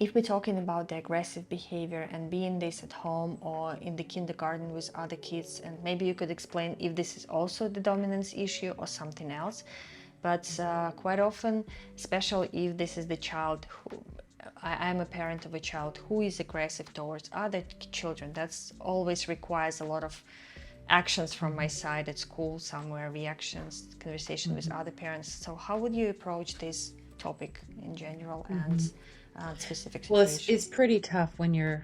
if we're talking about the aggressive behavior and being this at home or in the kindergarten with other kids, and maybe you could explain if this is also the dominance issue or something else. But quite often, especially if this is the child who, I'm a parent of a child who is aggressive towards other children, that's always requires a lot of actions from my side at school, somewhere, reactions, conversation with other parents. So how would you approach this topic in general and specific Well, it's situations? pretty tough when you're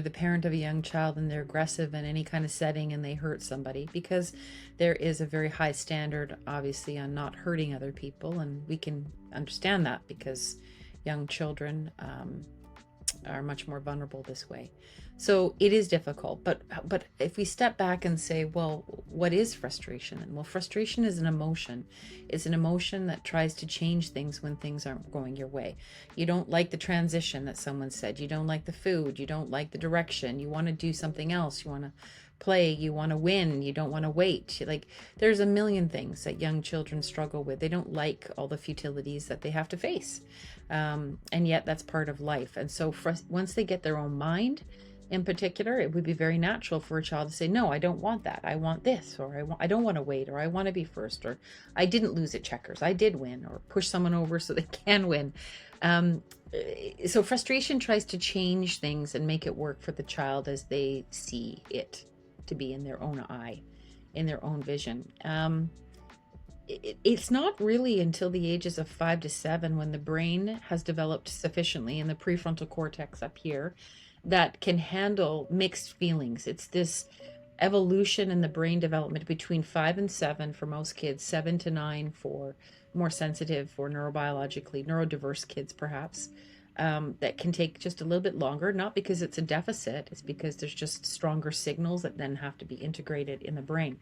the parent of a young child and they're aggressive in any kind of setting and they hurt somebody, because there is a very high standard, obviously, on not hurting other people, and we can understand that because young children are much more vulnerable this way. So it is difficult, but if we step back and say, well, what is frustration? And well, frustration is an emotion. It's an emotion that tries to change things when things aren't going your way. You don't like the transition that someone said. You don't like the food. You don't like the direction. You want to do something else. You want to play. You want to win. You don't want to wait. Like, there's a million things that young children struggle with. They don't like all the futilities that they have to face. And yet that's part of life. And so once they get their own mind, in particular, it would be very natural for a child to say, no, I don't want that. I want this, or I don't want to wait, or I want to be first, or I didn't lose at checkers. I did win, or push someone over so they can win. Um, so frustration tries to change things and make it work for the child as they see it to be in their own eye, in their own vision. It's not really until the ages of 5 to 7 when the brain has developed sufficiently in the prefrontal cortex up here that can handle mixed feelings. It's this evolution in the brain development between 5 and 7 for most kids, 7 to 9 for more sensitive or neurobiologically neurodiverse kids, perhaps. That can take just a little bit longer, not because it's a deficit, it's because there's just stronger signals that then have to be integrated in the brain.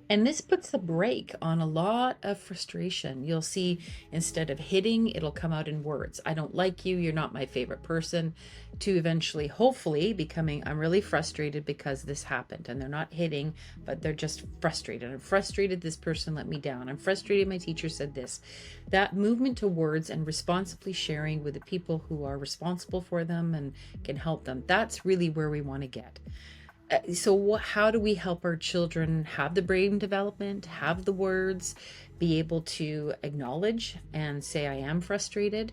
And this puts a brake on a lot of frustration. You'll see, instead of hitting, it'll come out in words. I don't like you. You're not my favorite person. To eventually, hopefully, becoming, I'm really frustrated because this happened. And they're not hitting, but they're just frustrated. I'm frustrated this person let me down. I'm frustrated my teacher said this. That movement to words and responsibly sharing with the people who are responsible for them and can help them, that's really where we want to get. So how do we help our children have the brain development, have the words, be able to acknowledge and say, I am frustrated?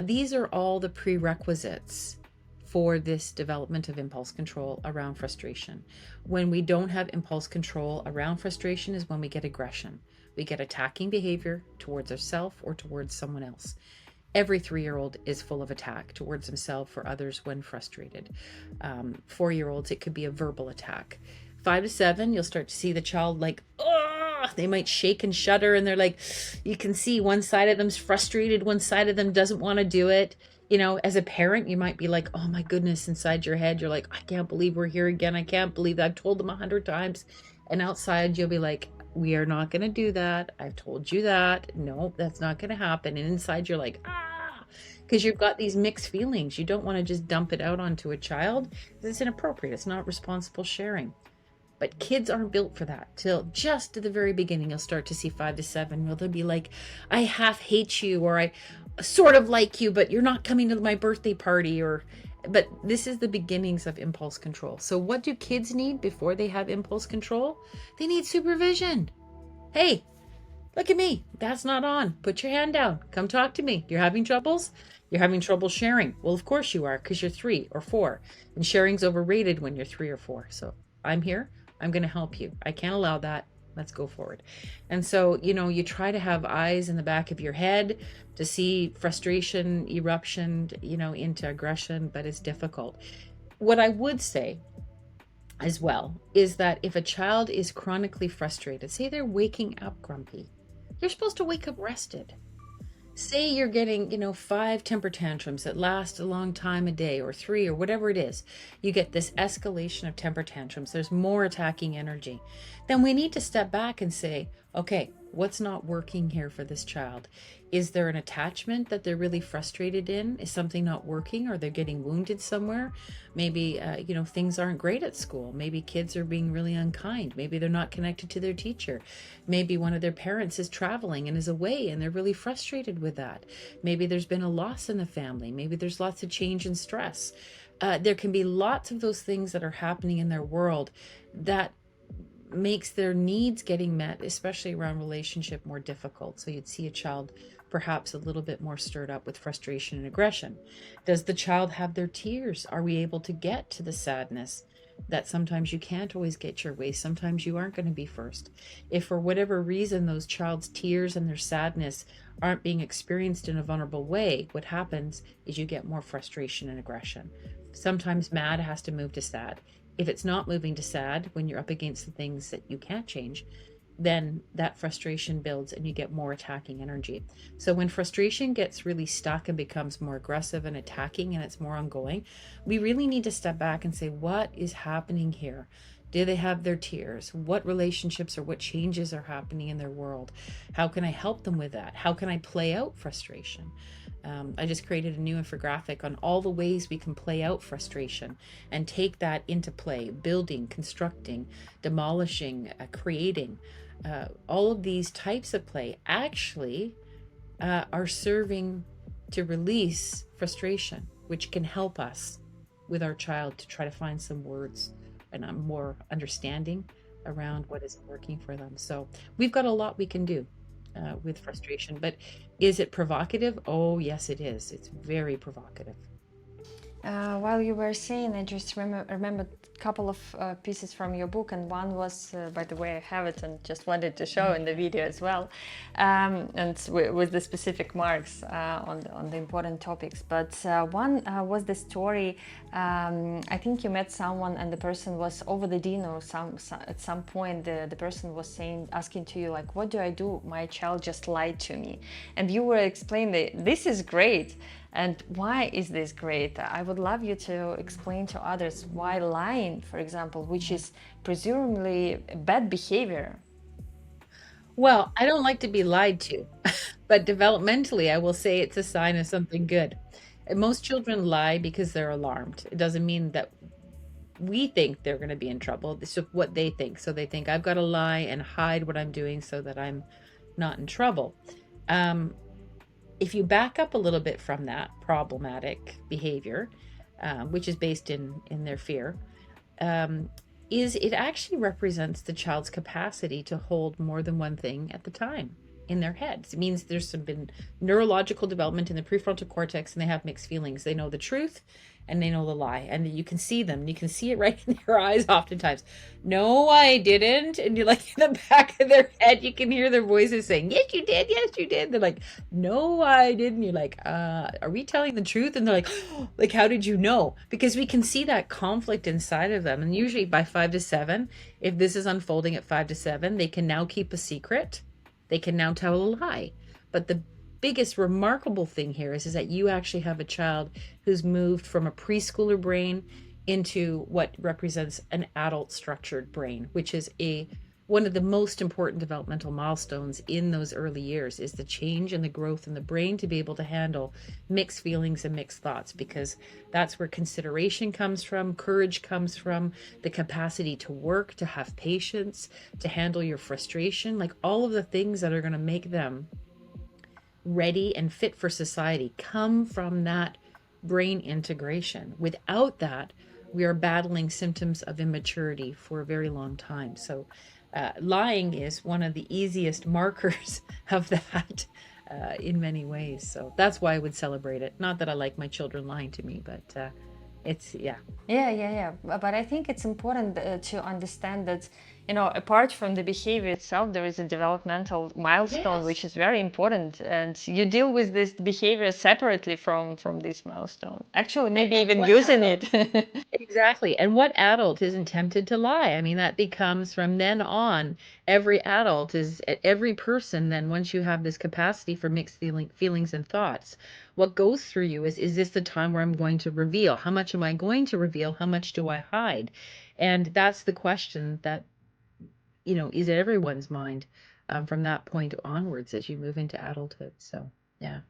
These are all the prerequisites for this development of impulse control around frustration. When we don't have impulse control around frustration is when we get aggression. We get attacking behavior towards ourselves or towards someone else. Every 3-year-old is full of attack towards himself or others when frustrated. 4-year-olds, it could be a verbal attack. 5 to 7, you'll start to see the child like, oh, they might shake and shudder, and they're like, you can see one side of them's frustrated, one side of them doesn't want to do it. You know, as a parent, you might be like, oh my goodness, inside your head, you're like, I can't believe we're here again. I can't believe that. I've told them 100 times. And outside, you'll be like, we are not going to do that. I've told you that. No, that's not going to happen. And inside you're like, because you've got these mixed feelings. You don't want to just dump it out onto a child. It's inappropriate. It's not responsible sharing. But kids aren't built for that. Till just at the very beginning, you'll start to see 5 to 7 where they'll be like, I half hate you, or I sort of like you, but you're not coming to my birthday party, but this is the beginnings of impulse control. So what do kids need before they have impulse control? They need supervision. Hey, look at me. That's not on. Put your hand down. Come talk to me. You're having troubles? You're having trouble sharing. Well, of course you are, because you're 3 or 4. And sharing's overrated when you're 3 or 4. So I'm here. I'm going to help you. I can't allow that. Let's go forward. And so, you try to have eyes in the back of your head to see frustration, eruption, into aggression, but it's difficult. What I would say as well is that if a child is chronically frustrated, say they're waking up grumpy, you're supposed to wake up rested. Say you're getting, 5 temper tantrums that last a long time a day, or 3, or whatever it is. You get this escalation of temper tantrums. There's more attacking energy. Then we need to step back and say, okay, What's not working here for this child? Is there an attachment that they're really frustrated in? Is something not working, or they're getting wounded somewhere? Maybe, things aren't great at school. Maybe kids are being really unkind. Maybe they're not connected to their teacher. Maybe one of their parents is traveling and is away and they're really frustrated with that. Maybe there's been a loss in the family. Maybe there's lots of change and stress. There can be lots of those things that are happening in their world that makes their needs getting met, especially around relationship, more difficult. So you'd see a child perhaps a little bit more stirred up with frustration and aggression. Does the child have their tears? Are we able to get to the sadness that sometimes you can't always get your way? Sometimes you aren't going to be first. If for whatever reason those child's tears and their sadness aren't being experienced in a vulnerable way, what happens is you get more frustration and aggression. Sometimes mad has to move to sad. If it's not moving to sad, when you're up against the things that you can't change, then that frustration builds and you get more attacking energy. So when frustration gets really stuck and becomes more aggressive and attacking and it's more ongoing, we really need to step back and say, what is happening here? Do they have their tears? What relationships or what changes are happening in their world? How can I help them with that? How can I play out frustration? I just created a new infographic on all the ways we can play out frustration and take that into play, building, constructing, demolishing, creating. All of these types of play actually are serving to release frustration, which can help us with our child to try to find some words and a more understanding around what isn't working for them. So we've got a lot we can do with frustration, but is it provocative? Oh, yes, it is. It's very provocative. While you were saying, I just remembered a couple of pieces from your book, and one was, by the way, I have it and just wanted to show in the video as well, and with the specific marks on the important topics. But one was the story. I think you met someone, and the person was over the dinner. At some point, the person was asking to you, like, "What do I do? My child just lied to me," and you were explaining that this is great. And why is this great? I would love you to explain to others why lying, for example, which is presumably bad behavior. Well, I don't like to be lied to, but developmentally, I will say it's a sign of something good. And most children lie because they're alarmed. It doesn't mean that we think they're going to be in trouble. It's just what they think. So they think I've got to lie and hide what I'm doing so that I'm not in trouble. If you back up a little bit from that problematic behavior, which is based in their fear, is it actually represents the child's capacity to hold more than one thing at the time in their heads. It means there's been neurological development in the prefrontal cortex and they have mixed feelings. They know the truth and they know the lie, and you can see them. You can see it right in their eyes oftentimes. No, I didn't. And you're like, in the back of their head, you can hear their voices saying, yes, you did. Yes, you did. They're like, no, I didn't. You're like, are we telling the truth? And they're like, oh, like, how did you know? Because we can see that conflict inside of them. And usually by 5 to 7, if this is unfolding at 5 to 7, they can now keep a secret. They can now tell a lie. But the biggest remarkable thing here is that you actually have a child who's moved from a preschooler brain into what represents an adult structured brain, which is one of the most important developmental milestones in those early years, is the change and the growth in the brain to be able to handle mixed feelings and mixed thoughts, because that's where consideration comes from, courage comes from, the capacity to work, to have patience, to handle your frustration, like all of the things that are going to make them ready and fit for society come from that brain integration. Without that, we are battling symptoms of immaturity for a very long time. So lying is one of the easiest markers of that in many ways. So that's why I would celebrate it. Not that I like my children lying to me, but it's, yeah. Yeah. But I think it's important to understand that, apart from the behavior itself, there is a developmental milestone, Yes. which is very important. And you deal with this behavior separately from this milestone. Actually, maybe even using it. Exactly. And what adult isn't tempted to lie? I mean, that becomes from then on, every adult is every person. Then once you have this capacity for mixed feelings and thoughts, what goes through you is this the time where I'm going to reveal? How much am I going to reveal? How much do I hide? And that's the question that, is in everyone's mind. from that point onwards as you move into adulthood. So, yeah.